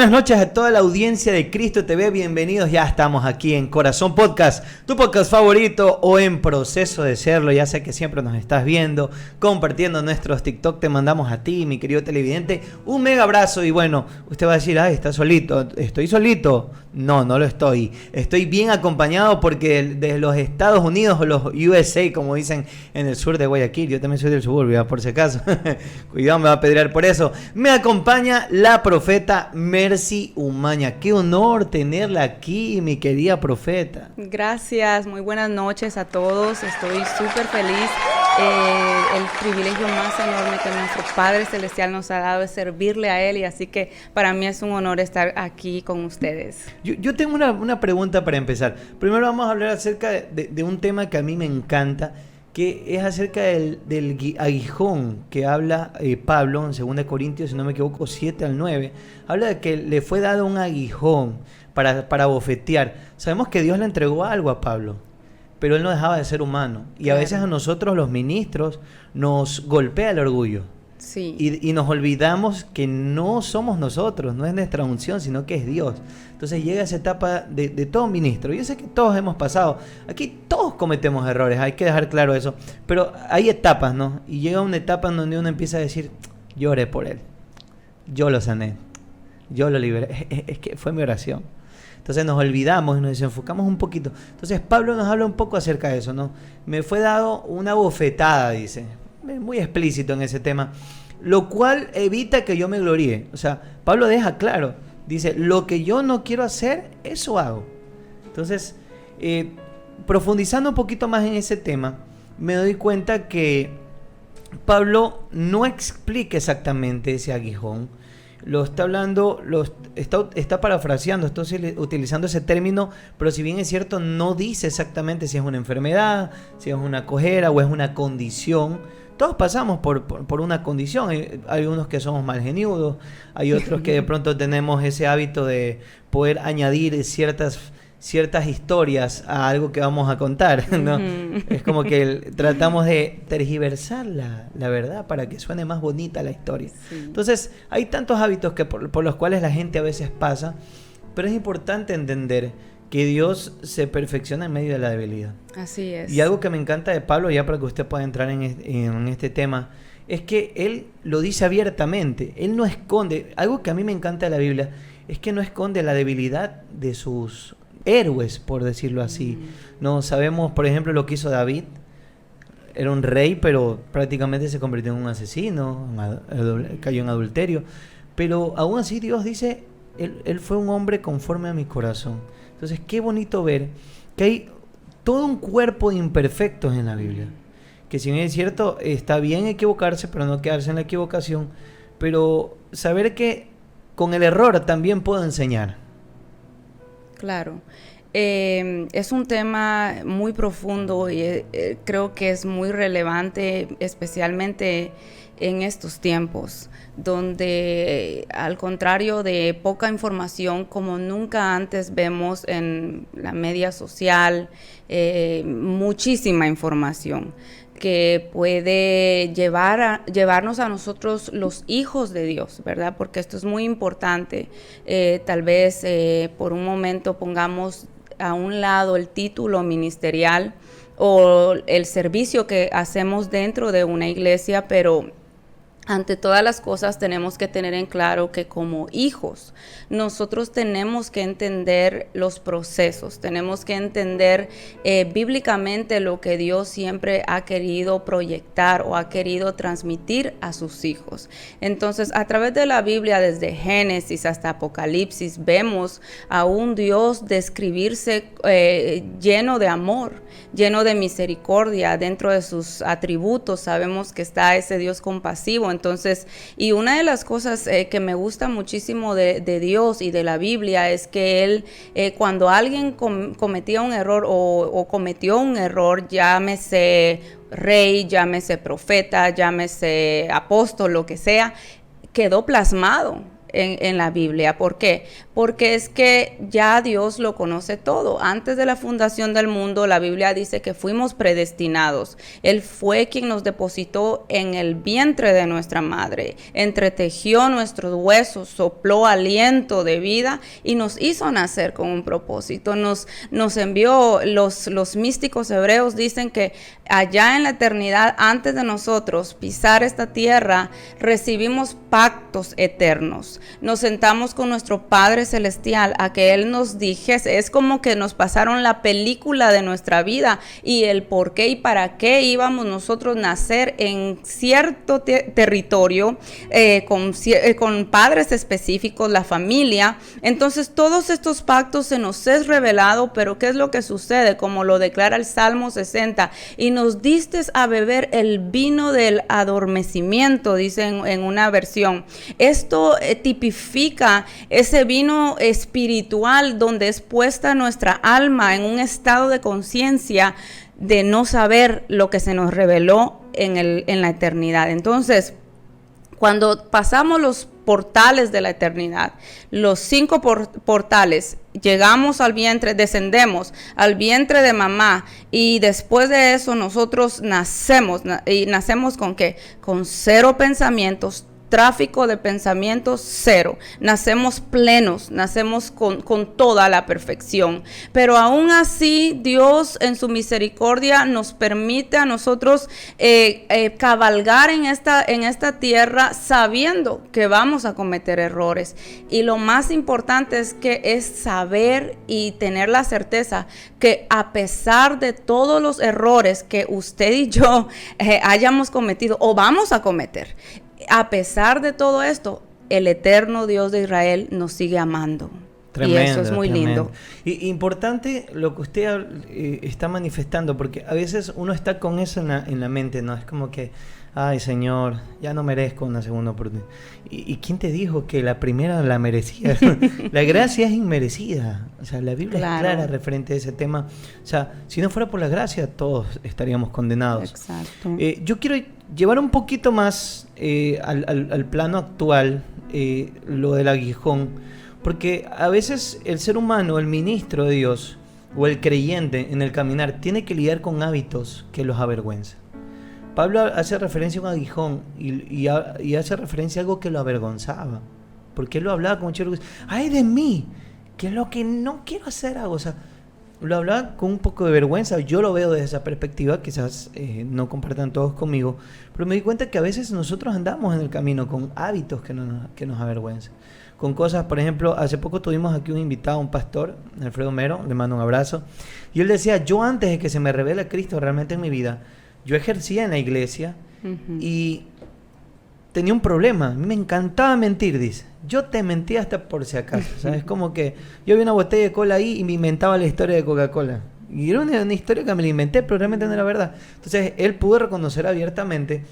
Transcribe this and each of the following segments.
Buenas noches a toda la audiencia de Cristo TV, bienvenidos, ya estamos aquí en Corazón Podcast, tu podcast favorito o en proceso de serlo, ya sé que siempre nos estás viendo, compartiendo nuestros TikTok, te mandamos a ti, mi querido televidente, un mega abrazo y bueno, usted va a decir, ay, está solito, ¿estoy solito? No, no lo estoy bien acompañado porque desde los Estados Unidos o los USA, como dicen en el sur de Guayaquil, yo también soy del suburbio, por si acaso, cuidado, me va a apedrear por eso, me acompaña la profeta Mercy Umaña. Qué honor tenerla aquí, mi querida profeta. Gracias, muy buenas noches a todos. Estoy súper feliz. El privilegio más enorme que nuestro Padre Celestial nos ha dado es servirle a Él, y así que para mí es un honor estar aquí con ustedes. Yo tengo una pregunta para empezar. Primero vamos a hablar acerca de un tema que a mí me encanta, que es acerca del aguijón que habla Pablo en 2 Corintios, si no me equivoco, 7 al 9. Habla de que le fue dado un aguijón para bofetear. Sabemos que Dios le entregó algo a Pablo, pero él no dejaba de ser humano. Y claro, a veces a nosotros los ministros nos golpea el orgullo. Sí. Y nos olvidamos que no somos nosotros, no es nuestra unción, sino que es Dios. Entonces llega esa etapa de todo ministro. Yo sé que todos hemos pasado. Aquí todos cometemos errores, hay que dejar claro eso. Pero hay etapas, ¿no? Y llega una etapa en donde uno empieza a decir, yo oré por él, yo lo sané, yo lo liberé. Es que fue mi oración. Entonces nos olvidamos y nos desenfocamos un poquito. Entonces Pablo nos habla un poco acerca de eso, ¿no? Me fue dado una bofetada, dice. Muy explícito en ese tema, lo cual evita que yo me gloríe. O sea, Pablo deja claro, dice, lo que yo no quiero hacer, eso hago. Entonces, profundizando un poquito más en ese tema, me doy cuenta que Pablo no explica exactamente ese aguijón. Lo está hablando, está parafraseando, está utilizando ese término, pero si bien es cierto, no dice exactamente si es una enfermedad, si es una cojera o es una condición. Todos pasamos por una condición. Hay unos que somos malgeniudos, hay otros que de pronto tenemos ese hábito de poder añadir ciertas historias a algo que vamos a contar, ¿no? Es como que tratamos de tergiversar la verdad para que suene más bonita la historia. Sí. Entonces, hay tantos hábitos que por los cuales la gente a veces pasa, pero es importante entender que Dios se perfecciona en medio de la debilidad. Así es. Y algo que me encanta de Pablo, ya para que usted pueda entrar en este tema, es que él lo dice abiertamente. Él no esconde. Algo que a mí me encanta de la Biblia es que no esconde la debilidad de sus héroes, por decirlo así. No sabemos, por ejemplo, lo que hizo David. Era un rey, pero prácticamente se convirtió en un asesino, cayó en adulterio. Pero aún así Dios dice, él fue un hombre conforme a mi corazón. Entonces, qué bonito ver que hay todo un cuerpo de imperfectos en la Biblia. Que si bien es cierto, está bien equivocarse, pero no quedarse en la equivocación. Pero saber que con el error también puedo enseñar. Claro. Es un tema muy profundo y creo que es muy relevante, especialmente en estos tiempos, donde al contrario de poca información, como nunca antes vemos en la media social, muchísima información que puede llevarnos a nosotros los hijos de Dios, ¿verdad? Porque esto es muy importante. Tal vez por un momento pongamos a un lado el título ministerial o el servicio que hacemos dentro de una iglesia, pero ante todas las cosas tenemos que tener en claro que como hijos nosotros tenemos que entender los procesos, tenemos que entender bíblicamente lo que Dios siempre ha querido proyectar o ha querido transmitir a sus hijos. Entonces, a través de la Biblia, desde Génesis hasta Apocalipsis, vemos a un Dios describirse lleno de amor, lleno de misericordia. Dentro de sus atributos sabemos que está ese Dios compasivo. Entonces, y una de las cosas que me gusta muchísimo de Dios y de la Biblia es que Él, cuando alguien cometía un error o cometió un error, llámese rey, llámese profeta, llámese apóstol, lo que sea, quedó plasmado en la Biblia. ¿Por qué? Porque es que ya Dios lo conoce todo. Antes de la fundación del mundo, la Biblia dice que fuimos predestinados. Él fue quien nos depositó en el vientre de nuestra madre, entretejió nuestros huesos, sopló aliento de vida y nos hizo nacer con un propósito. Nos envió, los místicos hebreos dicen que allá en la eternidad, antes de nosotros pisar esta tierra, recibimos pactos eternos. Nos sentamos con nuestro Padre Celestial a que Él nos dijese, es como que nos pasaron la película de nuestra vida y el por qué y para qué íbamos nosotros a nacer en cierto territorio, con padres específicos, la familia. Entonces todos estos pactos se nos es revelado, pero ¿qué es lo que sucede? Como lo declara el Salmo 60, y nos diste a beber el vino del adormecimiento, dice en una versión. Esto tipifica ese vino espiritual donde es puesta nuestra alma en un estado de conciencia de no saber lo que se nos reveló en la eternidad. Entonces, cuando pasamos los portales de la eternidad, los 5 portales, llegamos al vientre, descendemos al vientre de mamá, y después de eso nosotros nacemos. ¿Y nacemos con qué? Con 0 pensamientos, tráfico de pensamientos 0. Nacemos plenos, nacemos con toda la perfección. Pero aún así, Dios en su misericordia nos permite a nosotros cabalgar en esta tierra sabiendo que vamos a cometer errores. Y lo más importante es saber y tener la certeza que a pesar de todos los errores que usted y yo hayamos cometido o vamos a cometer, a pesar de todo esto, el eterno Dios de Israel nos sigue amando. Tremendo, y eso es muy lindo. Y importante lo que usted está manifestando, porque a veces uno está con eso en la mente, ¿no? Es como que, ay, Señor, ya no merezco una segunda oportunidad. ¿Y quién te dijo que la primera la merecía? La gracia es inmerecida. O sea, la Biblia es clara referente a ese tema. O sea, si no fuera por la gracia, todos estaríamos condenados. Exacto. Yo quiero llevar un poquito más al plano actual lo del aguijón, porque a veces el ser humano, el ministro de Dios o el creyente en el caminar tiene que lidiar con hábitos que los avergüenzan. Pablo hace referencia a un aguijón y hace referencia a algo que lo avergonzaba, porque él lo hablaba con mucho orgullo. ¡Ay de mí! Que es lo que no quiero hacer hago. O sea, lo hablaba con un poco de vergüenza. Yo lo veo desde esa perspectiva, quizás no compartan todos conmigo, pero me di cuenta que a veces nosotros andamos en el camino con hábitos que nos avergüenzan. Con cosas, por ejemplo, hace poco tuvimos aquí un invitado, un pastor, Alfredo Mero, le mando un abrazo, y él decía, yo antes de que se me revele Cristo realmente en mi vida, yo ejercía en la iglesia y tenía un problema. A mí me encantaba mentir, dice. Yo te mentía hasta por si acaso. ¿Sabes? Como que yo vi una botella de cola ahí y me inventaba la historia de Coca-Cola. Y era una historia que me la inventé, pero realmente no era verdad. Entonces, él pudo reconocer abiertamente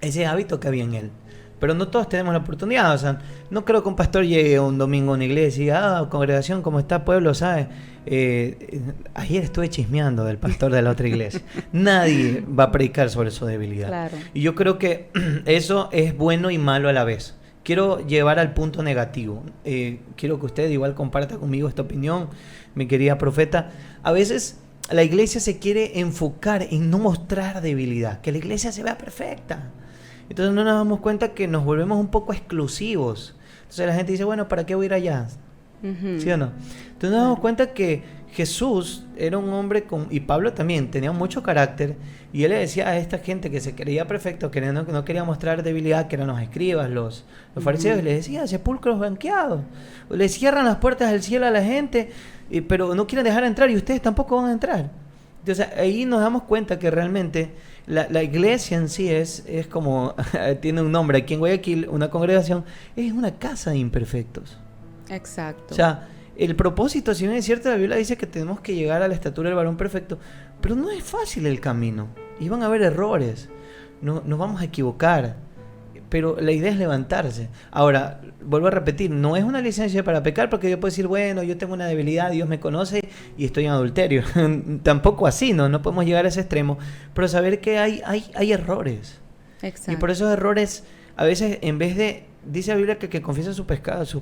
ese hábito que había en él. Pero no todos tenemos la oportunidad. O sea, no creo que un pastor llegue un domingo a una iglesia y diga, congregación, ¿cómo está pueblo? ¿Sabes? Ayer estuve chismeando del pastor de la otra iglesia. Nadie va a predicar sobre su debilidad. Claro. Y yo creo que eso es bueno y malo a la vez. Quiero llevar al punto negativo. Quiero que usted igual comparta conmigo esta opinión, mi querida profeta. A veces la iglesia se quiere enfocar en no mostrar debilidad, que la iglesia se vea perfecta. Entonces no nos damos cuenta que nos volvemos un poco exclusivos. Entonces la gente dice, bueno, ¿para qué voy a ir allá? ¿Sí o no? Entonces nos damos cuenta que Jesús era un hombre y Pablo también tenía mucho carácter, y él le decía a esta gente que se creía perfecto, que no quería mostrar debilidad, que eran los escribas, los fariseos, y les decía, sepulcros blanqueados, le cierran las puertas del cielo a la gente, pero no quieren dejar entrar, y ustedes tampoco van a entrar. Entonces ahí nos damos cuenta que realmente la iglesia en sí es como, tiene un nombre aquí en Guayaquil, una congregación, es una casa de imperfectos. Exacto. O sea, el propósito, si bien es cierto, la Biblia dice que tenemos que llegar a la estatura del varón perfecto, pero no es fácil el camino, y van a haber errores, nos vamos a equivocar, pero la idea es levantarse. Ahora, vuelvo a repetir, no es una licencia para pecar, porque yo puedo decir, bueno, yo tengo una debilidad, Dios me conoce y estoy en adulterio. Tampoco así, no podemos llegar a ese extremo, pero saber que hay errores. Exacto. Y por esos errores, a veces, en vez de dice la Biblia que el que confiesa sus pecados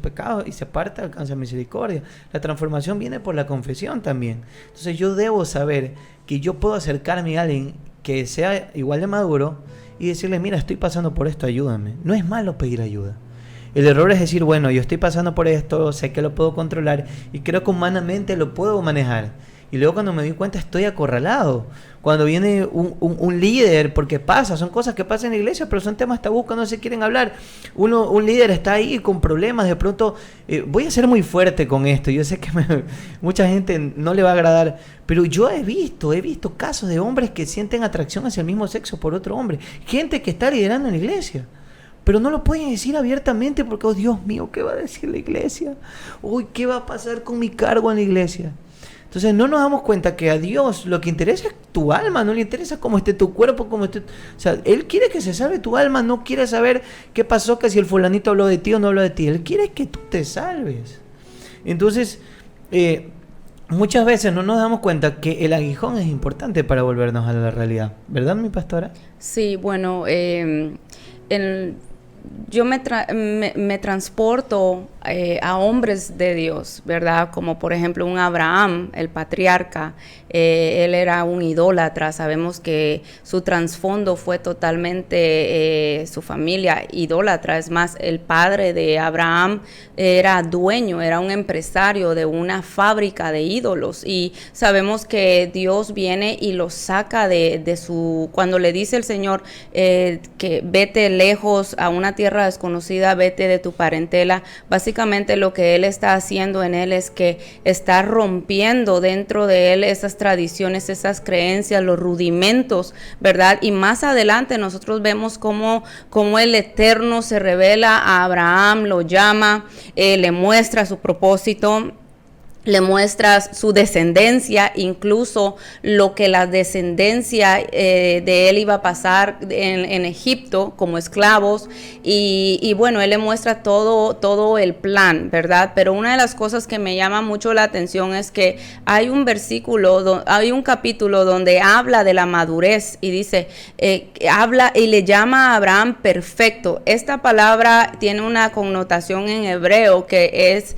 y se aparta alcanza misericordia. La transformación viene por la confesión también. Entonces yo debo saber que yo puedo acercarme a alguien que sea igual de maduro y decirle, mira, estoy pasando por esto, ayúdame. No es malo pedir ayuda. El error es decir, bueno, yo estoy pasando por esto, sé que lo puedo controlar y creo que humanamente lo puedo manejar. Y luego cuando me doy cuenta estoy acorralado. Cuando viene un líder, porque son cosas que pasan en la iglesia, pero son temas tabú que no se quieren hablar. Un líder está ahí con problemas, de pronto, voy a ser muy fuerte con esto, yo sé que mucha gente no le va a agradar, pero yo he visto casos de hombres que sienten atracción hacia el mismo sexo por otro hombre. Gente que está liderando en la iglesia, pero no lo pueden decir abiertamente porque, oh Dios mío, ¿qué va a decir la iglesia? Uy, ¿qué va a pasar con mi cargo en la iglesia? Entonces no nos damos cuenta que a Dios lo que interesa es tu alma, no le interesa cómo esté tu cuerpo, cómo esté... O sea, Él quiere que se salve tu alma, no quiere saber qué pasó, que si el fulanito habló de ti o no habló de ti. Él quiere que tú te salves. Entonces, muchas veces no nos damos cuenta que el aguijón es importante para volvernos a la realidad. ¿Verdad, mi pastora? Sí, bueno, yo me transporto a hombres de Dios, ¿verdad? Como por ejemplo un Abraham, el patriarca. Él era un idólatra. Sabemos que su trasfondo fue totalmente su familia idólatra. Es más, el padre de Abraham era dueño, era un empresario de una fábrica de ídolos. Y sabemos que Dios viene y lo saca de su... Cuando le dice el Señor que vete lejos a una tierra desconocida, vete de tu parentela, básicamente lo que Él está haciendo en él es que está rompiendo dentro de él esas tradiciones, esas creencias, los rudimentos, ¿verdad? Y más adelante nosotros vemos cómo el Eterno se revela a Abraham, lo llama, le muestra su propósito, le muestra su descendencia, incluso lo que la descendencia de él iba a pasar en Egipto como esclavos, y bueno, él le muestra todo el plan, ¿verdad? Pero una de las cosas que me llama mucho la atención es que hay un capítulo donde habla de la madurez y dice, habla y le llama a Abraham perfecto. Esta palabra tiene una connotación en hebreo que es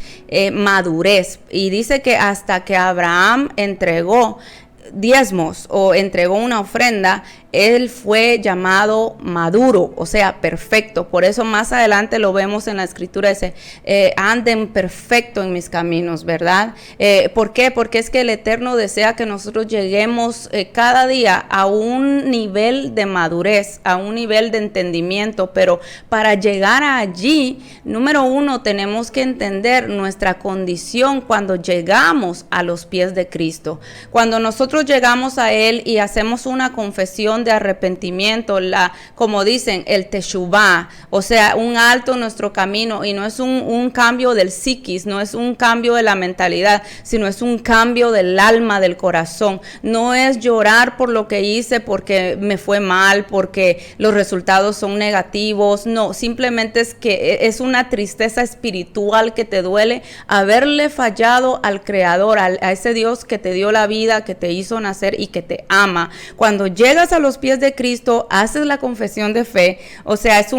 madurez, y dice que hasta que Abraham entregó diezmos o entregó una ofrenda, él fue llamado maduro, o sea, perfecto. Por eso más adelante lo vemos en la escritura, dice, anden perfecto en mis caminos, ¿verdad? ¿Por qué? Porque es que el Eterno desea que nosotros lleguemos cada día a un nivel de madurez, a un nivel de entendimiento, pero para llegar allí, número uno, tenemos que entender nuestra condición cuando llegamos a los pies de Cristo. Cuando nosotros llegamos a Él y hacemos una confesión de arrepentimiento, como dicen, el teshuvá, o sea, un alto en nuestro camino, y no es un cambio del psiquis, no es un cambio de la mentalidad, sino es un cambio del alma, del corazón. No es llorar por lo que hice porque me fue mal, porque los resultados son negativos, no, simplemente es que es una tristeza espiritual que te duele haberle fallado al Creador, a ese Dios que te dio la vida, que te hizo nacer y que te ama. Cuando llegas a los pies de Cristo, haces la confesión de fe, o sea, es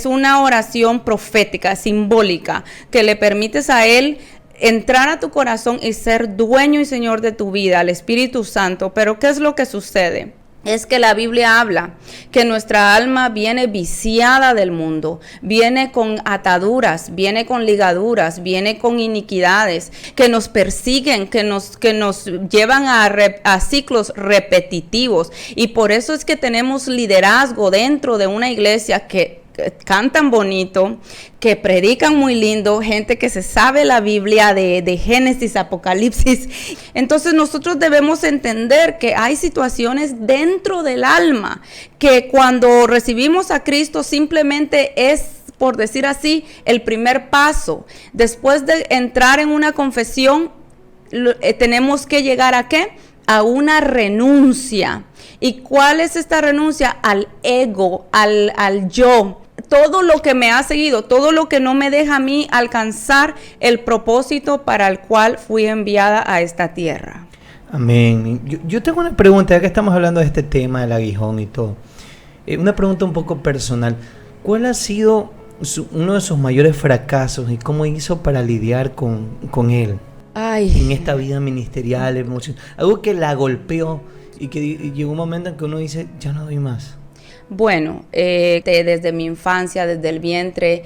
una oración profética, simbólica, que le permites a Él entrar a tu corazón y ser dueño y señor de tu vida, al Espíritu Santo. Pero ¿qué es lo que sucede? Es que la Biblia habla que nuestra alma viene viciada del mundo, viene con ataduras, viene con ligaduras, viene con iniquidades que nos persiguen, que nos llevan a ciclos repetitivos. Y por eso es que tenemos liderazgo dentro de una iglesia que cantan bonito, que predican muy lindo, gente que se sabe la Biblia de Génesis, Apocalipsis. Entonces nosotros debemos entender que hay situaciones dentro del alma que cuando recibimos a Cristo simplemente es, por decir así, el primer paso. Después de entrar en una confesión, tenemos que llegar ¿a qué? A una renuncia. ¿Y cuál es esta renuncia? Al ego, al yo. Todo lo que me ha seguido, todo lo que no me deja a mí alcanzar el propósito para el cual fui enviada a esta tierra. Amén. Yo tengo una pregunta, ya que estamos hablando de este tema del aguijón y todo. Una pregunta un poco personal. ¿Cuál ha sido uno de sus mayores fracasos y cómo hizo para lidiar con él en esta vida ministerial, emocional, algo que la golpeó y que llegó un momento en que uno dice, ya no doy más. Bueno, desde mi infancia, desde el vientre,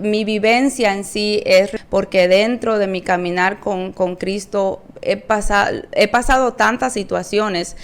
mi vivencia en sí es porque dentro de mi caminar con Cristo he pasado tantas situaciones,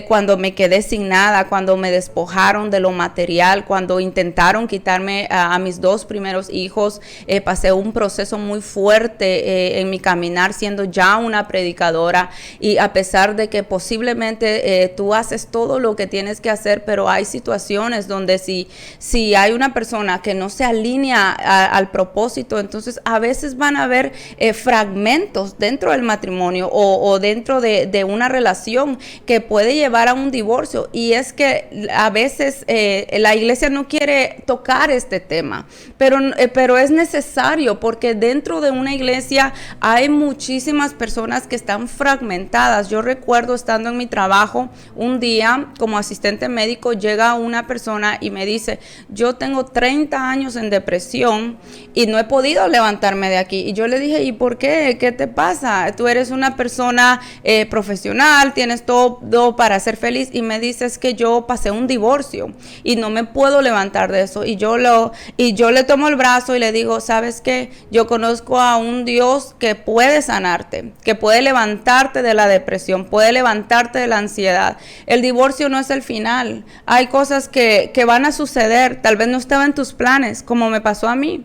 cuando me quedé sin nada, cuando me despojaron de lo material, cuando intentaron quitarme a mis 2 primeros hijos, pasé un proceso muy fuerte en mi caminar siendo ya una predicadora, y a pesar de que posiblemente tú haces todo lo que tienes que hacer, pero hay situaciones donde si hay una persona que no se alinea al propósito, entonces a veces van a haber fragmentos dentro del matrimonio o dentro de una relación que puede llevar a un divorcio, y es que a veces la iglesia no quiere tocar este tema, pero es necesario, porque dentro de una iglesia hay muchísimas personas que están fragmentadas. Yo recuerdo estando en mi trabajo un día como asistente médico, llega una persona y me dice, yo tengo 30 años en depresión y no he podido levantarme de aquí. Y yo le dije, ¿y por qué? ¿Qué te pasa? Tú eres una persona profesional, tienes todo para ser feliz. Y me dice, es que yo pasé un divorcio y no me puedo levantar de eso. Y yo le tomo el brazo y le digo, ¿sabes qué? Yo conozco a un Dios que puede sanarte, que puede levantarte de la depresión, puede levantarte de la ansiedad. El divorcio no es el final. Hay cosas que van a suceder, tal vez no estaba en tus planes, como me pasó a mí.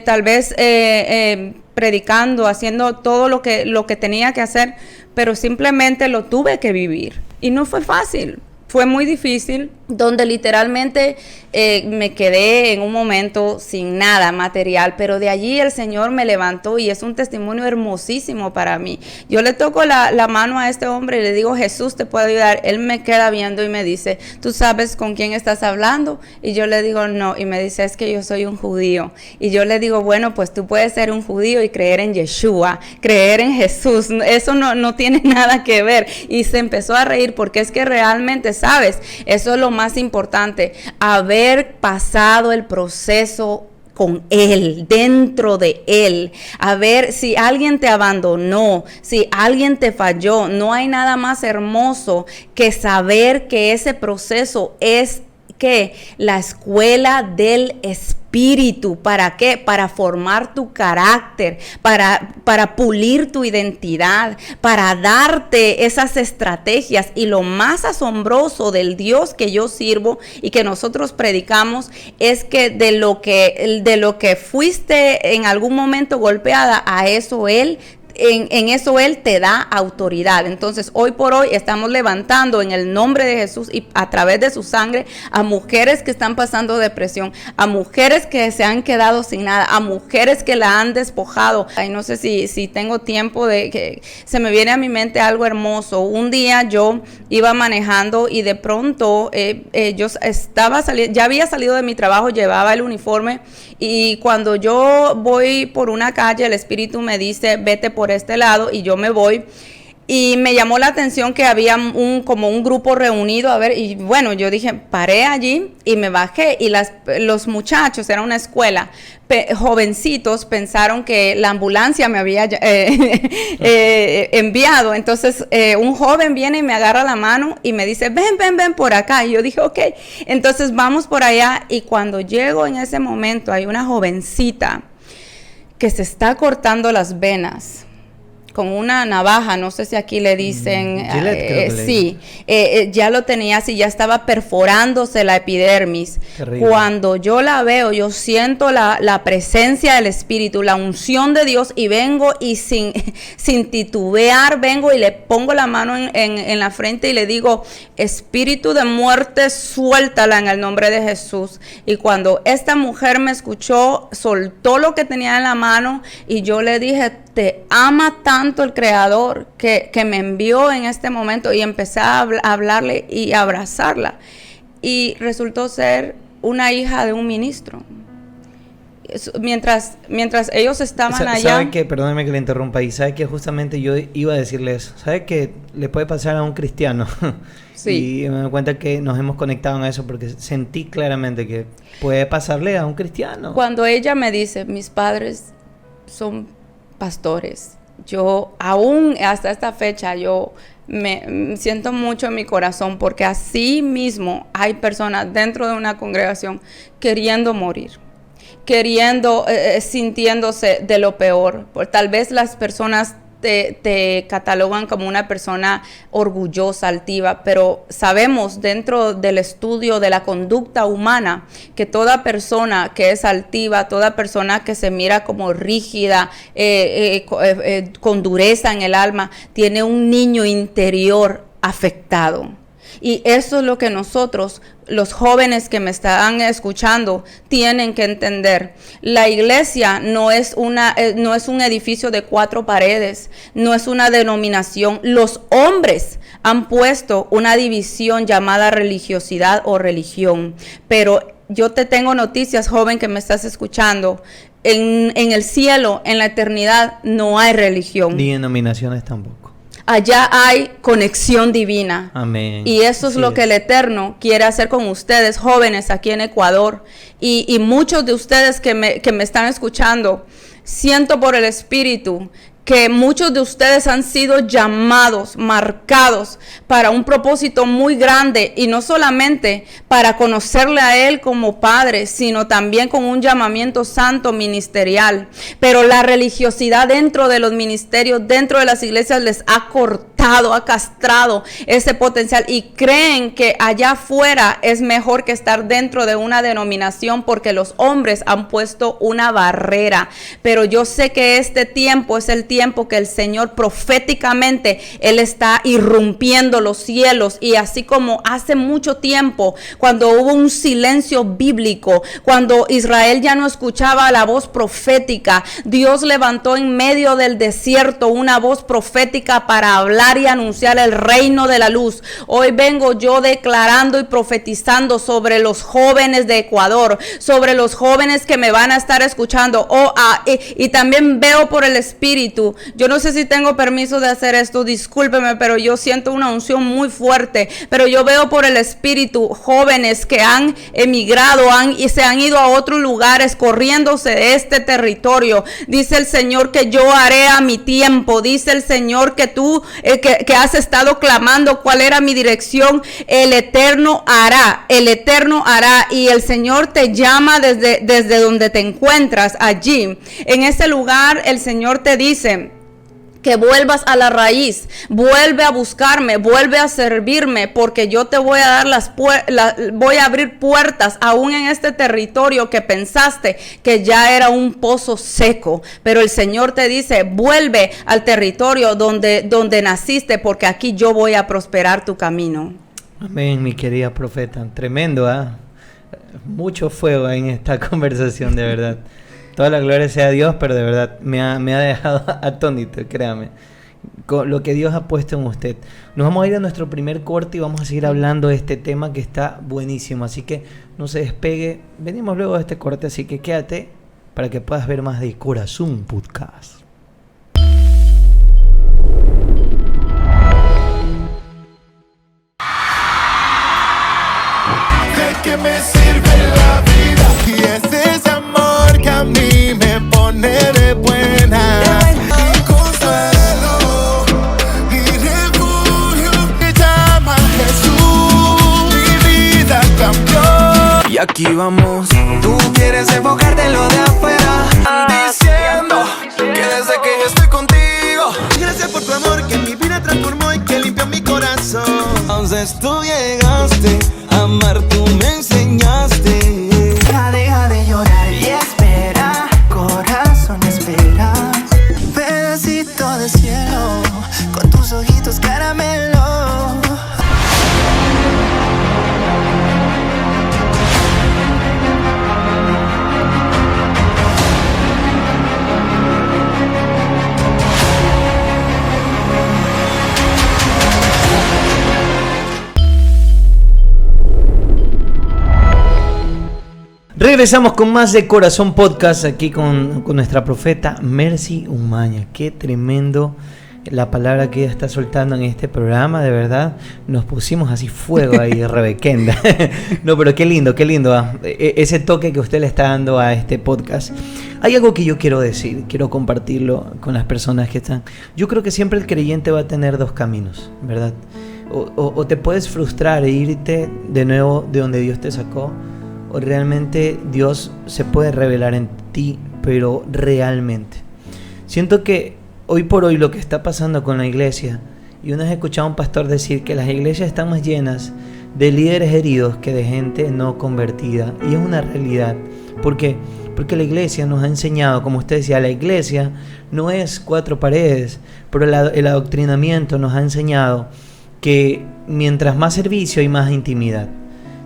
Tal vez predicando, haciendo todo lo que tenía que hacer, pero simplemente lo tuve que vivir. Y no fue fácil, fue muy difícil, donde literalmente me quedé en un momento sin nada material, pero de allí el Señor me levantó y es un testimonio hermosísimo para mí. Yo le toco la mano a este hombre y le digo, Jesús te puede ayudar. Él me queda viendo y me dice, ¿tú sabes con quién estás hablando? Y yo le digo, no, y me dice, es que yo soy un judío. Y yo le digo, bueno, pues tú puedes ser un judío y creer en Yeshua, creer en Jesús, eso no tiene nada que ver. Y se empezó a reír, porque es que realmente, ¿sabes? Eso es lo más importante, haber pasado el proceso con Él, dentro de Él. A ver, si alguien te abandonó, si alguien te falló, no hay nada más hermoso que saber que ese proceso es que la escuela del Espíritu. ¿Para qué? Para formar tu carácter, para pulir tu identidad, para darte esas estrategias. Y lo más asombroso del Dios que yo sirvo y que nosotros predicamos es que de lo que fuiste en algún momento golpeada, a eso Él en eso Él te da autoridad. Entonces, hoy por hoy estamos levantando en el nombre de Jesús y a través de su sangre a mujeres que están pasando depresión, a mujeres que se han quedado sin nada, a mujeres que la han despojado. Ay, no sé si tengo tiempo de que se me viene a mi mente algo hermoso. Un día yo iba manejando y de pronto yo ya había salido de mi trabajo, llevaba el uniforme, y cuando yo voy por una calle, el Espíritu me dice, vete por este lado, y yo me voy. Y me llamó la atención que había como un grupo reunido, a ver, y bueno, yo dije, paré allí y me bajé, y los muchachos, era una escuela, jovencitos, pensaron que la ambulancia me había enviado. Entonces un joven viene y me agarra la mano y me dice, ven por acá, y yo dije, ok, entonces vamos por allá. Y cuando llego, en ese momento hay una jovencita que se está cortando las venas con una navaja, no sé si aquí le dicen, sí, ya lo tenía así, ya estaba perforándose la epidermis. Cuando yo la veo, yo siento la presencia del Espíritu, la unción de Dios, y vengo y sin titubear, vengo y le pongo la mano en la frente y le digo, espíritu de muerte, suéltala en el nombre de Jesús. Y cuando esta mujer me escuchó, soltó lo que tenía en la mano, y yo le dije, te ama tanto el Creador que me envió en este momento, y empecé a hablarle y a abrazarla, y resultó ser una hija de un ministro. mientras ellos estaban allá. ¿Sabe qué? Perdóneme que le interrumpa. Y sabe que justamente yo iba a decirle eso. ¿Sabe que le puede pasar a un cristiano? Sí. Y me doy cuenta que nos hemos conectado en eso porque sentí claramente que puede pasarle a un cristiano. Cuando ella me dice, mis padres son pastores, yo aún hasta esta fecha yo me siento mucho en mi corazón, porque así mismo hay personas dentro de una congregación queriendo morir, sintiéndose de lo peor. Tal vez las personas te catalogan como una persona orgullosa, altiva, pero sabemos dentro del estudio de la conducta humana que toda persona que es altiva, toda persona que se mira como rígida, con dureza en el alma, tiene un niño interior afectado. Y eso es lo que nosotros, los jóvenes que me están escuchando, tienen que entender. La iglesia no es un edificio de 4 paredes, no es una denominación. Los hombres han puesto una división llamada religiosidad o religión. Pero yo te tengo noticias, joven que me estás escuchando. En el cielo, en la eternidad, no hay religión. Ni denominaciones tampoco. Allá hay conexión divina. Amén. Y eso es lo que el Eterno quiere hacer con ustedes, jóvenes, aquí en Ecuador. Y muchos de ustedes que me están escuchando, siento por el Espíritu que muchos de ustedes han sido llamados, marcados para un propósito muy grande, y no solamente para conocerle a Él como Padre, sino también con un llamamiento santo ministerial. Pero la religiosidad dentro de los ministerios, dentro de las iglesias, les ha cortado, ha castrado ese potencial, y creen que allá afuera es mejor que estar dentro de una denominación, porque los hombres han puesto una barrera. Pero yo sé que este tiempo es el tiempo que el Señor proféticamente, Él está irrumpiendo los cielos. Y así como hace mucho tiempo, cuando hubo un silencio bíblico, cuando Israel ya no escuchaba la voz profética, Dios levantó en medio del desierto una voz profética para hablar y anunciar el reino de la luz. Hoy vengo yo declarando y profetizando sobre los jóvenes de Ecuador, sobre los jóvenes que me van a estar escuchando. Y también veo por el Espíritu. Yo no sé si tengo permiso de hacer esto, discúlpeme, pero yo siento una unción muy fuerte. Pero yo veo por el Espíritu jóvenes que han emigrado y se han ido a otros lugares, corriéndose de este territorio. Dice el Señor que yo haré a mi tiempo. Dice el Señor que tú que has estado clamando cuál era mi dirección. El Eterno hará, el Eterno hará. Y el Señor te llama desde donde te encuentras allí. En ese lugar el Señor te dice que vuelvas a la raíz, vuelve a buscarme, vuelve a servirme, porque yo te voy a dar voy a abrir puertas aún en este territorio que pensaste que ya era un pozo seco. Pero el Señor te dice, vuelve al territorio donde naciste, porque aquí yo voy a prosperar tu camino. Amén, mi querida profeta. Tremendo, ¿eh? Mucho fuego en esta conversación, de verdad. Toda la gloria sea a Dios, pero de verdad me ha dejado atónito, créame, con lo que Dios ha puesto en usted. Nos vamos a ir a nuestro primer corte y vamos a seguir hablando de este tema que está buenísimo. Así que no se despegue. Venimos luego de este corte, así que quédate para que puedas ver más de Corazón Podcast. ¿De qué me sirve la vida? Y es ese amor que a mí me pone de buenas. Y consuelo y refugio que llama Jesús. Mi vida cambió. Y aquí vamos. Tú quieres enfocarte en lo de afuera. Diciendo que desde que yo estoy contigo. Gracias por tu amor que mi vida transformó y que limpió mi corazón. Entonces tú llegaste a amar, tú me enseñaste. Deja de llorar y espera, corazón espera. Pedacito de cielo, con tus ojitos caramelo. Regresamos con más de Corazón Podcast aquí con nuestra profeta Mercy Umaña. Qué tremendo la palabra que ella está soltando en este programa, de verdad. Nos pusimos así fuego ahí, Rebequenda. No, pero qué lindo, ese toque que usted le está dando a este podcast. Hay algo que yo quiero decir, quiero compartirlo con las personas que están. Yo creo que siempre el creyente va a tener dos caminos, ¿verdad? O te puedes frustrar e irte de nuevo de donde Dios te sacó, o realmente Dios se puede revelar en ti, pero realmente. Siento que hoy por hoy lo que está pasando con la iglesia, y una vez he escuchado a un pastor decir que las iglesias están más llenas de líderes heridos que de gente no convertida, y es una realidad. ¿Por qué? Porque la iglesia nos ha enseñado, como usted decía, la iglesia no es cuatro paredes, pero el adoctrinamiento nos ha enseñado que mientras más servicio hay más intimidad.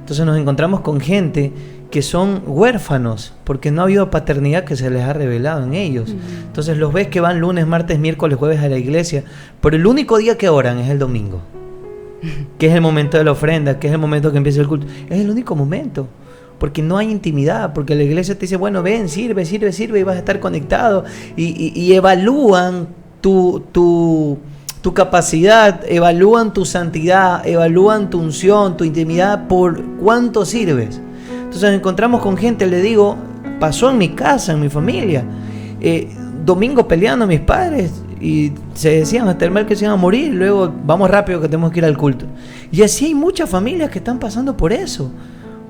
Entonces nos encontramos con gente que son huérfanos porque no ha habido paternidad que se les ha revelado en ellos. Entonces los ves que van lunes, martes, miércoles, jueves a la iglesia, pero el único día que oran es el domingo, que es el momento de la ofrenda, que es el momento que empieza el culto. Es el único momento, porque no hay intimidad, porque la iglesia te dice, bueno, ven, sirve y vas a estar conectado, y evalúan tu capacidad, evalúan tu santidad, evalúan tu unción, tu intimidad por cuánto sirves. Entonces nos encontramos con gente, le digo, pasó en mi casa, en mi familia, domingo peleando a mis padres y se decían hasta el mal que se iban a morir, luego vamos rápido que tenemos que ir al culto. Y así hay muchas familias que están pasando por eso,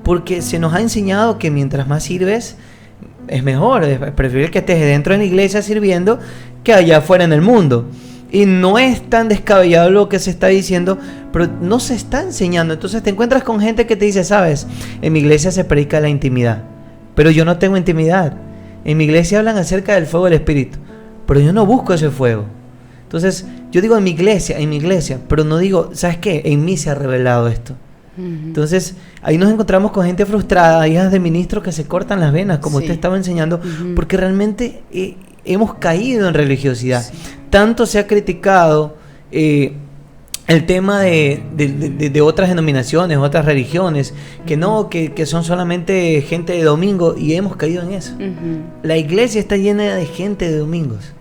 porque se nos ha enseñado que mientras más sirves es mejor, es preferible que estés dentro de la iglesia sirviendo que allá afuera en el mundo. Y no es tan descabellado lo que se está diciendo, pero no se está enseñando. Entonces te encuentras con gente que te dice, sabes, en mi iglesia se predica la intimidad, pero yo no tengo intimidad. En mi iglesia hablan acerca del fuego del Espíritu, pero yo no busco ese fuego. Entonces yo digo en mi iglesia, pero no digo, ¿sabes qué? En mí se ha revelado esto. Entonces ahí nos encontramos con gente frustrada, hijas de ministros que se cortan las venas, como usted estaba enseñando, porque realmente hemos caído en religiosidad. Tanto se ha criticado el tema de otras denominaciones, otras religiones, que son solamente gente de domingo, y hemos caído en eso. La iglesia está llena de gente de domingos.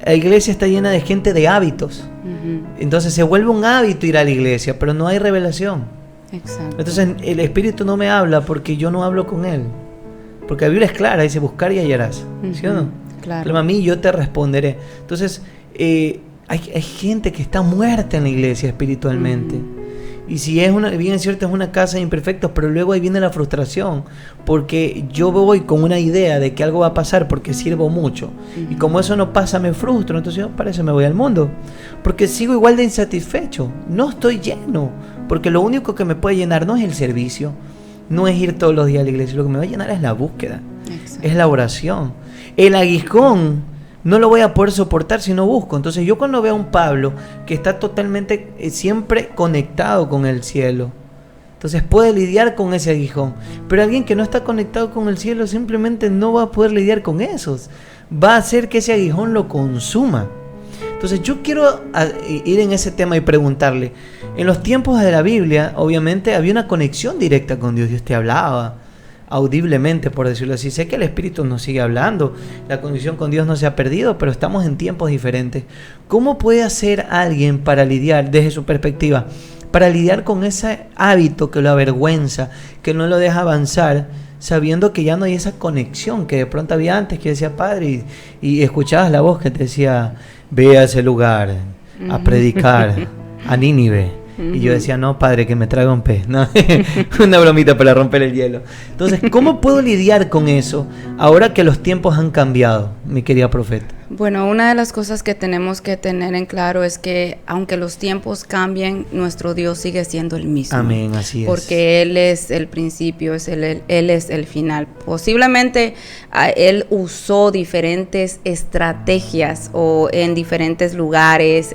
La iglesia está llena de gente de hábitos. Entonces se vuelve un hábito ir a la iglesia, pero no hay revelación. Exacto. Entonces el Espíritu no me habla porque yo no hablo con Él. Porque la Biblia es clara, dice buscar y hallarás. ¿Sí o no? Claro. Clama a mí y yo te responderé. Entonces hay gente que está muerta en la iglesia espiritualmente. Y si es bien cierto, es una casa de imperfectos, pero luego ahí viene la frustración, porque yo voy con una idea de que algo va a pasar porque sirvo mucho, y como eso no pasa me frustro. Entonces yo para eso me voy al mundo, porque sigo igual de insatisfecho, no estoy lleno, porque lo único que me puede llenar no es el servicio, no es ir todos los días a la iglesia, lo que me va a llenar es la búsqueda. Exacto. Es la oración. El aguijón no lo voy a poder soportar si no busco. Entonces yo cuando veo a un Pablo que está totalmente siempre conectado con el cielo, entonces puede lidiar con ese aguijón. Pero alguien que no está conectado con el cielo simplemente no va a poder lidiar con esos. Va a hacer que ese aguijón lo consuma. Entonces yo quiero ir en ese tema y preguntarle, en los tiempos de la Biblia obviamente había una conexión directa con Dios. Dios te hablaba audiblemente, por decirlo así. Sé que el Espíritu nos sigue hablando, la conexión con Dios no se ha perdido, pero estamos en tiempos diferentes. ¿Cómo puede hacer alguien para lidiar, desde su perspectiva, para lidiar con ese hábito que lo avergüenza, que no lo deja avanzar, sabiendo que ya no hay esa conexión que de pronto había antes, que decía Padre, y escuchabas la voz que te decía, ve a ese lugar a predicar a Nínive? Y yo decía, no, Padre, que me traiga un pez. No, una bromita para romper el hielo. Entonces, ¿cómo puedo lidiar con eso ahora que los tiempos han cambiado, mi querida profeta? Bueno, una de las cosas que tenemos que tener en claro es que aunque los tiempos cambien, nuestro Dios sigue siendo el mismo. Amén, así es. Porque Él es el principio, Él es el final. Posiblemente Él usó diferentes estrategias o en diferentes lugares.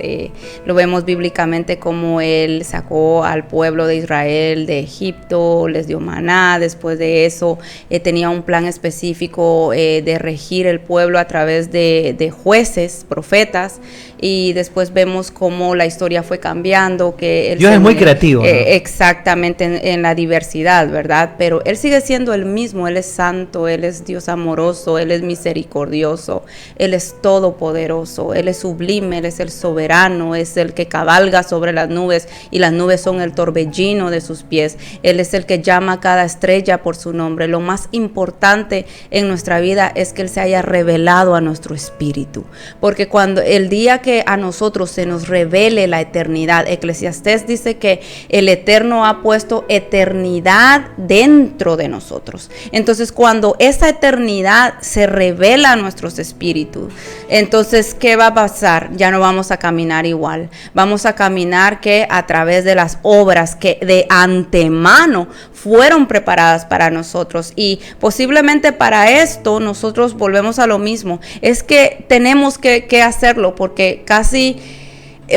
Lo vemos bíblicamente como Él sacó al pueblo de Israel de Egipto, les dio maná. Después de eso tenía un plan específico de regir el pueblo a través de jueces, profetas, y después vemos cómo la historia fue cambiando, que Dios es muy creativo, ¿no? Exactamente, en la diversidad, ¿verdad? Pero Él sigue siendo el mismo. Él es santo, Él es Dios amoroso, Él es misericordioso, Él es todopoderoso, Él es sublime, Él es el soberano, es el que cabalga sobre las nubes y las nubes son el torbellino de sus pies. Él es el que llama a cada estrella por su nombre. Lo más importante en nuestra vida es que Él se haya revelado a nuestro espíritu, porque cuando el día que a nosotros se nos revele la eternidad, Eclesiastés dice que el Eterno ha puesto eternidad dentro de nosotros. Entonces, cuando esa eternidad se revela a nuestros espíritus, entonces, ¿qué va a pasar? Ya no vamos a caminar igual. Vamos a caminar que a través de las obras que de antemano fueron preparadas para nosotros. Y posiblemente para esto nosotros volvemos a lo mismo. Es que tenemos que hacerlo, porque casi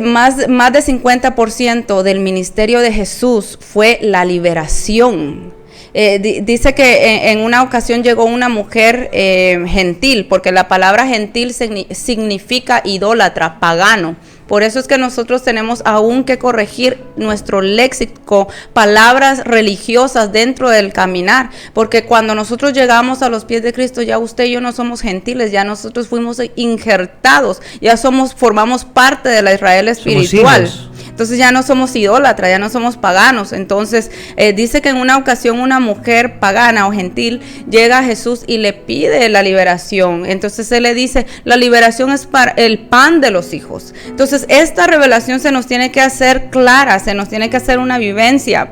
más de 50% del ministerio de Jesús fue la liberación. Dice que en una ocasión llegó una mujer gentil, porque la palabra gentil significa idólatra, pagano. Por eso es que nosotros tenemos aún que corregir nuestro léxico, palabras religiosas dentro del caminar, porque cuando nosotros llegamos a los pies de Cristo, ya usted y yo no somos gentiles, ya nosotros fuimos injertados, ya formamos parte de la Israel espiritual. Entonces ya no somos idólatras, ya no somos paganos. Entonces dice que en una ocasión una mujer pagana o gentil llega a Jesús y le pide la liberación. Entonces Él le dice, la liberación es para el pan de los hijos. Entonces esta revelación se nos tiene que hacer clara, se nos tiene que hacer una vivencia.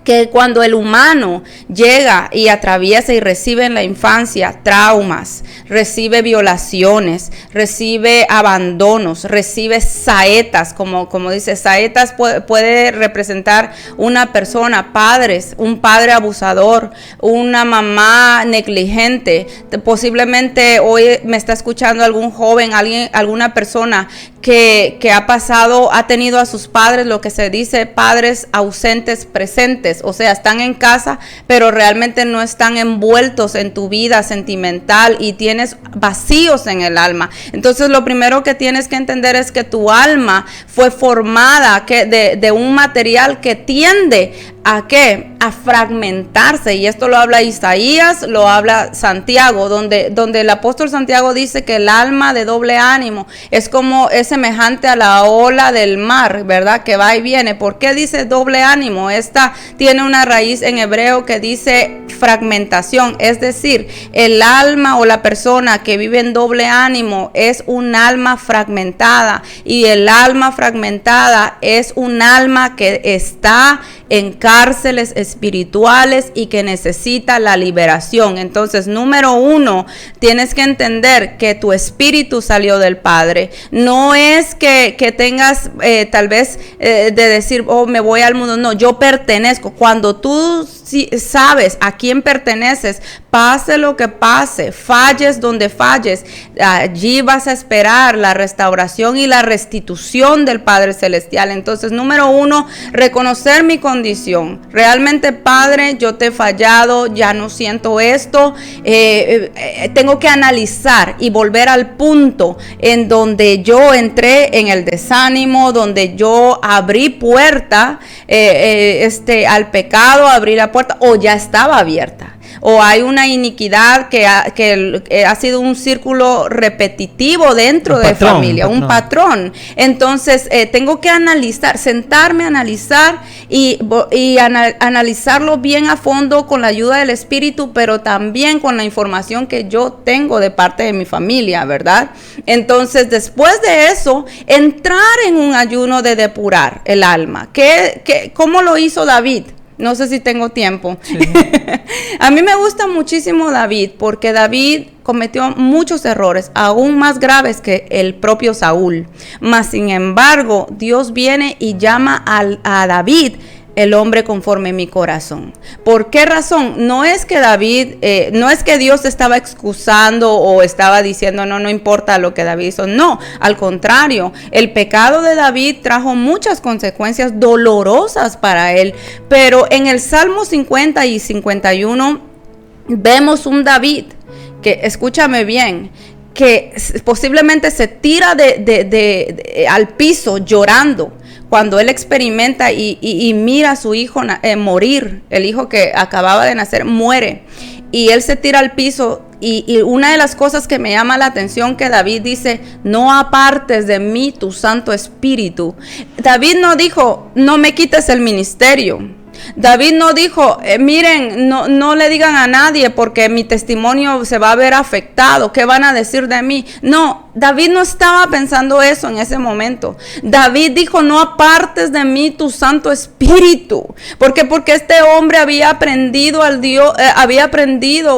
Que cuando el humano llega y atraviesa y recibe en la infancia traumas, recibe violaciones, recibe abandonos, recibe saetas, como dice, saetas puede representar una persona, padres, un padre abusador, una mamá negligente. Posiblemente hoy me está escuchando algún joven, alguna persona que ha tenido a sus padres, lo que se dice padres ausentes presentes, o sea, están en casa, pero realmente no están envueltos en tu vida sentimental y tienes vacíos en el alma. Entonces, lo primero que tienes que entender es que tu alma fue formada de un material que tiende ¿a qué? A fragmentarse, y esto lo habla Isaías, lo habla Santiago, donde el apóstol Santiago dice que el alma de doble ánimo es semejante a la ola del mar, ¿verdad? Que va y viene. ¿Por qué dice doble ánimo? Esta tiene una raíz en hebreo que dice fragmentación, es decir, el alma o la persona que vive en doble ánimo es un alma fragmentada, y el alma fragmentada es un alma que está en cárceles espirituales y que necesita la liberación. Entonces, número uno, tienes que entender que tu espíritu salió del Padre. No es que tengas tal vez de decir, oh, me voy al mundo. No, yo pertenezco. Cuando tú sabes a quién perteneces, pase lo que pase, falles donde falles, allí vas a esperar la restauración y la restitución del Padre Celestial. Entonces, número uno, reconocer mi condición. Realmente, Padre, yo te he fallado, ya no siento esto. Tengo que analizar y volver al punto en donde yo entré en el desánimo, donde yo abrí puerta al pecado, abrí la puerta, o ya estaba abierta. O hay una iniquidad que ha sido un círculo repetitivo dentro de familia, un patrón. Entonces, tengo que analizar, sentarme a analizar y analizarlo bien a fondo con la ayuda del Espíritu, pero también con la información que yo tengo de parte de mi familia, ¿verdad? Entonces, después de eso, entrar en un ayuno de depurar el alma. ¿Cómo lo hizo David? No sé si tengo tiempo. Sí. A mí me gusta muchísimo David, porque David cometió muchos errores, aún más graves que el propio Saúl. Mas, sin embargo, Dios viene y llama a David el hombre conforme mi corazón. ¿Por qué razón? No es que no es que Dios estaba excusando o estaba diciendo no importa lo que David hizo. No, al contrario, el pecado de David trajo muchas consecuencias dolorosas para él. Pero en el Salmo 50 y 51 vemos un David que, escúchame bien, que posiblemente se tira al piso llorando cuando él experimenta y mira a su hijo morir. El hijo que acababa de nacer muere y él se tira al piso. Y una de las cosas que me llama la atención que David dice: no apartes de mí tu Santo Espíritu. David no dijo: no me quites el ministerio. David no dijo: miren, no le digan a nadie porque mi testimonio se va a ver afectado, ¿qué van a decir de mí? No, David no estaba pensando eso en ese momento. David dijo: no apartes de mí tu Santo Espíritu. ¿Por qué? Porque este hombre había aprendido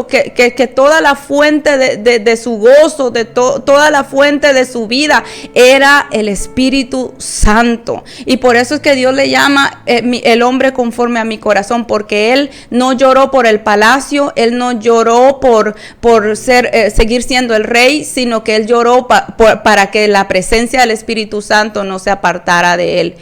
que toda la fuente de su gozo, toda la fuente de su vida era el Espíritu Santo. Y por eso es que Dios le llama el hombre conforme a mi corazón, porque él no lloró por el palacio, él no lloró por seguir siendo el rey, sino que él lloró para que la presencia del Espíritu Santo no se apartara de él.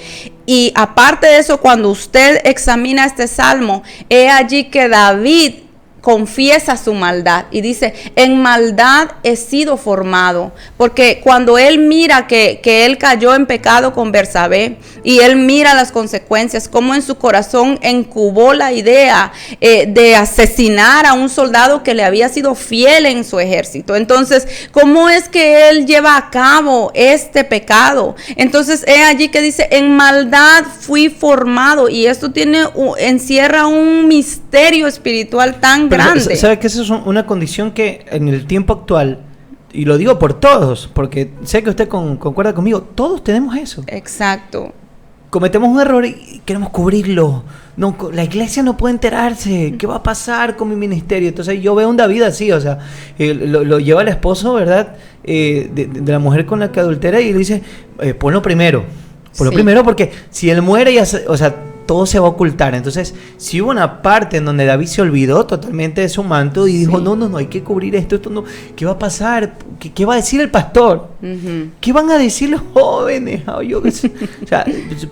Y aparte de eso, cuando usted examina este salmo, he allí que David confiesa su maldad y dice: en maldad he sido formado. Porque cuando él mira que él cayó en pecado con Bersabé, y él mira las consecuencias, como en su corazón incubó la idea de asesinar a un soldado que le había sido fiel en su ejército. Entonces, ¿cómo es que él lleva a cabo este pecado? Entonces, es allí que dice: en maldad fui formado. Y esto encierra un misterio espiritual tan grande. ¿Sabe que esa es una condición que en el tiempo actual, y lo digo por todos, porque sé que usted concuerda conmigo, todos tenemos eso? Exacto. Cometemos un error y queremos cubrirlo. No, la iglesia no puede enterarse. ¿Qué va a pasar con mi ministerio? Entonces yo veo un David así, o sea, lo lleva el esposo, ¿verdad? De la mujer con la que adultera, y le dice: ponlo primero. Ponlo primero, porque si él muere, todo se va a ocultar. Entonces, si hubo una parte en donde David se olvidó totalmente de su manto y dijo: no, hay que cubrir esto no, ¿qué va a pasar? ¿Qué va a decir el pastor? Uh-huh. ¿Qué van a decir los jóvenes?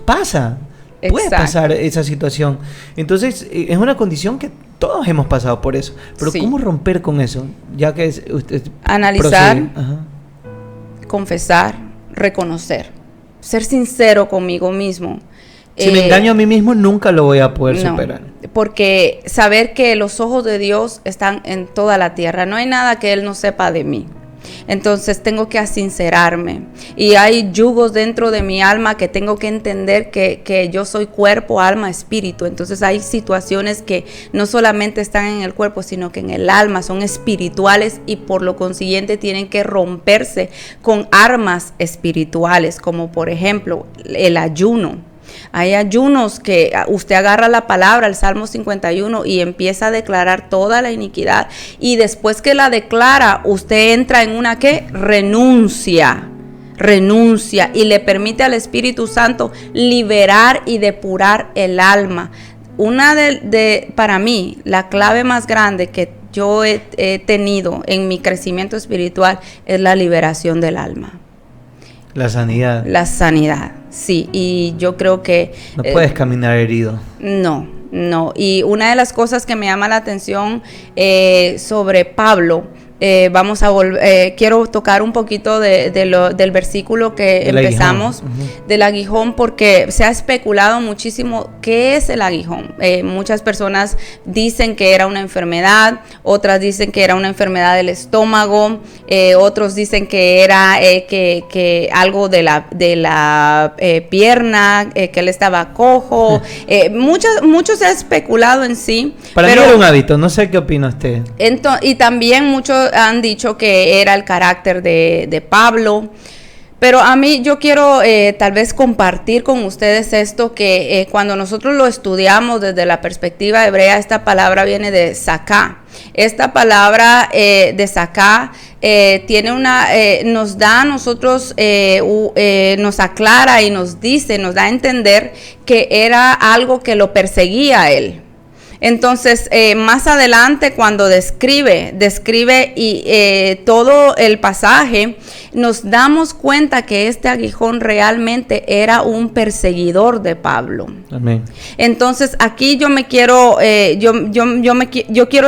Pasa. Puede pasar esa situación. Entonces, es una condición que todos hemos pasado por eso. Pero ¿cómo romper con eso? Ya que usted analizar, confesar, reconocer, ser sincero conmigo mismo. Si me engaño a mí mismo, nunca lo voy a poder superar. Porque saber que los ojos de Dios están en toda la tierra. No hay nada que Él no sepa de mí. Entonces tengo que sincerarme. Y hay yugos dentro de mi alma que tengo que entender que yo soy cuerpo, alma, espíritu. Entonces hay situaciones que no solamente están en el cuerpo, sino que en el alma, son espirituales, y por lo consiguiente tienen que romperse con armas espirituales, como por ejemplo el ayuno. Hay ayunos que usted agarra la palabra, el Salmo 51, y empieza a declarar toda la iniquidad, y después que la declara, usted entra en una renuncia, y le permite al Espíritu Santo liberar y depurar el alma. Una para mí, la clave más grande que yo he tenido en mi crecimiento espiritual es la liberación del alma. La sanidad. La sanidad, sí. Y yo creo que... No puedes caminar herido. No. Y una de las cosas que me llama la atención sobre Pablo, quiero tocar un poquito del versículo que empezamos, del aguijón, porque se ha especulado muchísimo qué es el aguijón. Muchas personas dicen que era una enfermedad, otras dicen que era una enfermedad del estómago, otros dicen que era que algo de la pierna, que él estaba cojo. Mucho se ha especulado en sí. Para mí era un hábito, no sé qué opina usted. Y también muchos han dicho que era el carácter de Pablo, pero a mí yo quiero tal vez compartir con ustedes esto, que cuando nosotros lo estudiamos desde la perspectiva hebrea, esta palabra viene de saká. Esta palabra de saká nos da a nosotros, nos aclara y nos da a entender que era algo que lo perseguía a él. Entonces, más adelante, cuando describe y todo el pasaje, nos damos cuenta que este aguijón realmente era un perseguidor de Pablo. Amén. Entonces, aquí yo quiero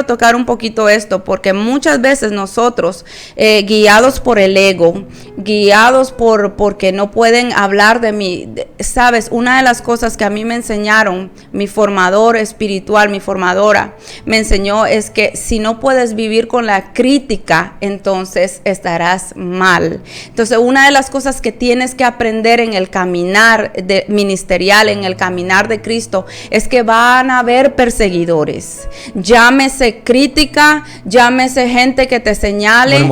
tocar un poquito esto, porque muchas veces nosotros, guiados por el ego, guiados porque no pueden hablar de mí, sabes, una de las cosas que a mí me enseñaron, mi formador espiritual, mi formadora, me enseñó es que si no puedes vivir con la crítica, entonces estarás mal. Entonces, una de las cosas que tienes que aprender en el caminar ministerial, en el caminar de Cristo, es que van a haber perseguidores. Llámese crítica, llámese gente que te señale,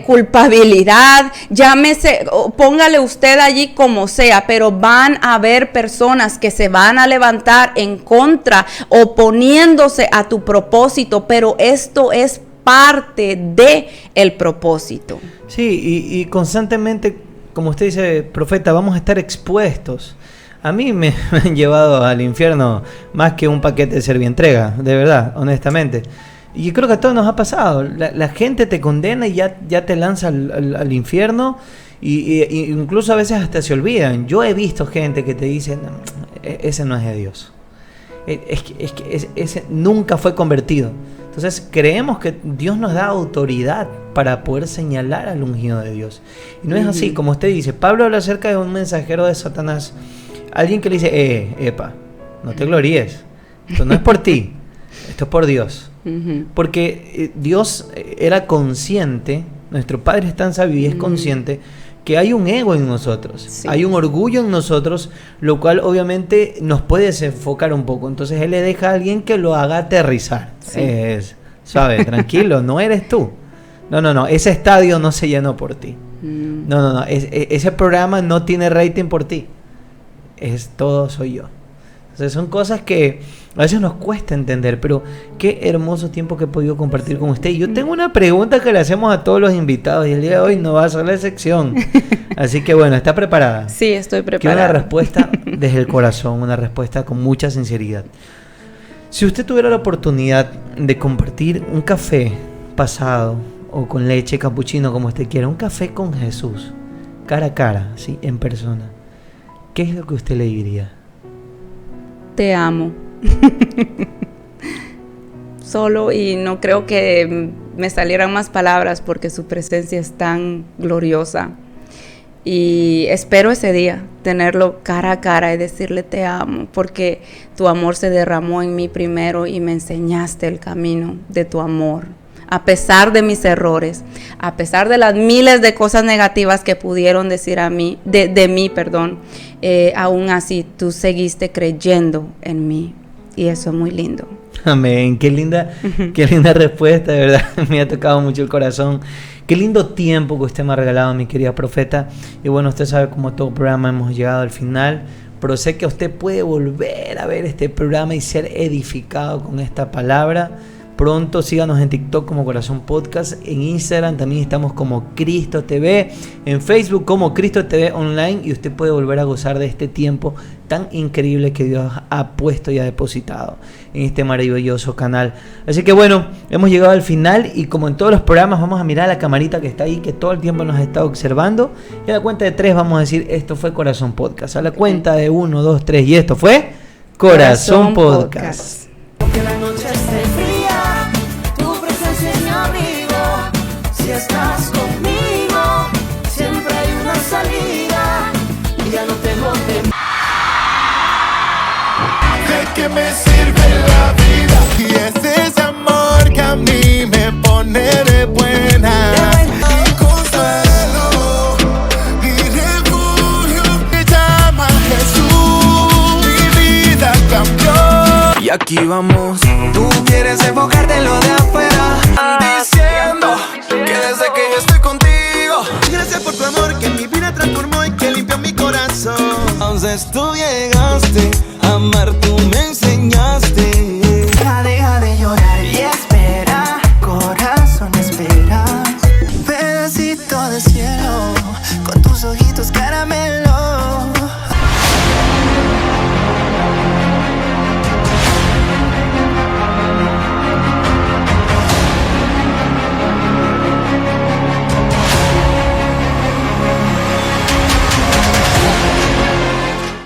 culpabilidad, llámese, póngale usted allí como sea, pero van a haber personas que se van a levantar en contra, oponiéndose a tu propósito, pero esto es parte de el propósito. Sí, y constantemente, como usted dice, profeta, vamos a estar expuestos. A mí me han llevado al infierno más que un paquete de servientrega, de verdad, honestamente. Y creo que a todos nos ha pasado. La gente te condena y ya te lanza al infierno, y incluso a veces hasta se olvidan. Yo he visto gente que te dice, no, ese no es de Dios. Ese nunca fue convertido. Entonces creemos que Dios nos da autoridad para poder señalar al ungido de Dios. Y no es así, como usted dice. Pablo habla acerca de un mensajero de Satanás. Alguien que le dice, epa, no te gloríes. Esto no es por ti, esto es por Dios. Porque Dios era consciente, nuestro Padre es tan sabio y es consciente que hay un ego en nosotros, sí. Hay un orgullo en nosotros, lo cual obviamente nos puede desenfocar un poco. Entonces Él le deja a alguien que lo haga aterrizar. Sí. Suave, tranquilo, no eres tú. No, ese estadio no se llenó por ti. No, ese programa no tiene rating por ti. Todo soy yo. Entonces son cosas que a veces nos cuesta entender, pero qué hermoso tiempo que he podido compartir con usted. Y yo tengo una pregunta que le hacemos a todos los invitados y el día de hoy no va a ser la excepción. Así que bueno, ¿está preparada? Sí, estoy preparada. Quiero una respuesta desde el corazón, una respuesta con mucha sinceridad. Si usted tuviera la oportunidad de compartir un café pasado o con leche, capuchino, como usted quiera, un café con Jesús, cara a cara, ¿sí? En persona, ¿qué es lo que usted le diría? Te amo. Solo, y no creo que me salieran más palabras porque su presencia es tan gloriosa. Y espero ese día tenerlo cara a cara y decirle te amo, porque tu amor se derramó en mí primero y me enseñaste el camino de tu amor. A pesar de mis errores, a pesar de las miles de cosas negativas que pudieron decir de mí, aún así tú seguiste creyendo en mí, y eso es muy lindo. Amén, qué linda respuesta, de verdad, me ha tocado mucho el corazón. Qué lindo tiempo que usted me ha regalado, mi querida profeta. Y bueno, usted sabe, como todo programa hemos llegado al final, pero sé que usted puede volver a ver este programa y ser edificado con esta palabra. Pronto síganos en TikTok como Corazón Podcast, en Instagram también estamos como Cristo TV, en Facebook como Cristo TV Online, y usted puede volver a gozar de este tiempo tan increíble que Dios ha puesto y ha depositado en este maravilloso canal. Así que bueno, hemos llegado al final, y como en todos los programas vamos a mirar a la camarita que está ahí, que todo el tiempo nos ha estado observando, y a la cuenta de 3 vamos a decir, esto fue Corazón Podcast. A la cuenta de 1, 2, 3, y esto fue Corazón Podcast. Aunque la noche esté fría, tu presencia es mi abrigo. Si estás conmigo, siempre hay una salida. Y ya no tengo que... ¿De qué me sirve la vida? Y es ese amor que a mí me pone de buena. Mi consuelo, mi refugio, me llama Jesús. Mi vida cambió. Y aquí vamos. Tú quieres enfocarte en lo de afuera, diciendo que desde que yo estoy contigo, gracias por tu amor que mi vida transformó y que limpió mi corazón. Entonces tú llegaste a amar, tú me enseñaste.